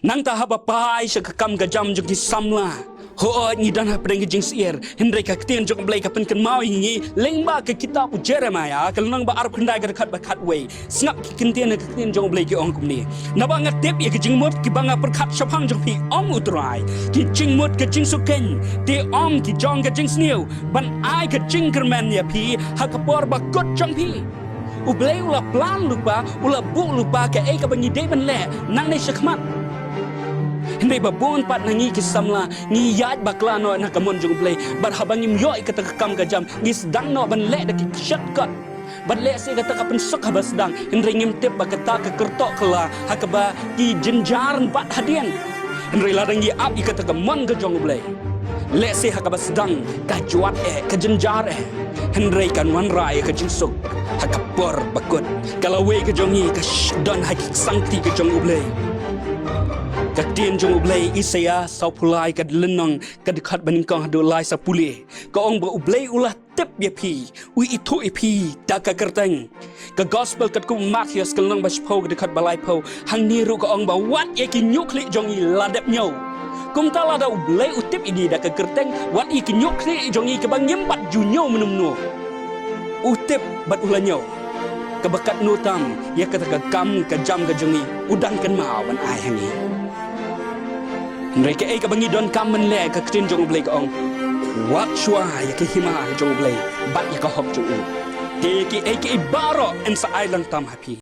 Nang tahap apa ai sekam gajam jung ki samla. Ho ni dan ha pedeng jing sier. Hendrai ka ketien jung blai ka pen kan mau ingi. Lengba ke kitab Jeremiah kal nang ba arab kendai ka kat wei. Sngap ki ketien ka ketien jung blai ki ong kum ni. Na ba ngat tep ye ke jing mut ki banga perkat shapang jung pi om utrai. Ki jing mut ke jing suken. Te om ki jong ka jing sniu. Ban ai ka jing kermen ya pi ha ka por ba kot jung pi. Ublai ula plan lupa, ula bu lupa ke ka bangi de ban le nang ne shakmat. Hendai babon pat nangi kisamla ngi yat bakla no na kamon jung play bar habangim yo ikata kam gajam ngi sedang no ban le dak shortcut ban le se kata kapen sok habas sedang hendai ngim tip bakata ke kertok kala hakaba ki jenjaran pat hadian hendai ladang ngi ap ikata kamon ga jung play le se hakaba sedang ka juat ka jenjar hendai kan wan rai ka jingsuk hakapor bakut kalau we ka jongi ka don hakik sangti ka jung play Katien jong ublay isaya sau pulai kad lenong kad dekat beningkong hadu lai sapuli ka ong ba ublay ulah tip ya pi u itu ipi taka kerteng ka gospel kad ku Matthews kalong ba spo dekat balai po hang niru ka ong ba wat ye ki nyukli jong i ladep nyo kum ta lada ublay utip ini da ka kerteng wat i ki nyukli jong i ka bang nyembat junyo menumno utip bat ulanyo kebekat nutam ya kata ka kam ka jam ka jongi udang kan mau ban ai hangi mereka ka bangi don kamen le ka ktin jong blai ka ong wat shwa ya ke hima jong blai bat ya ka hok jong ke ki baro en sa island tam happy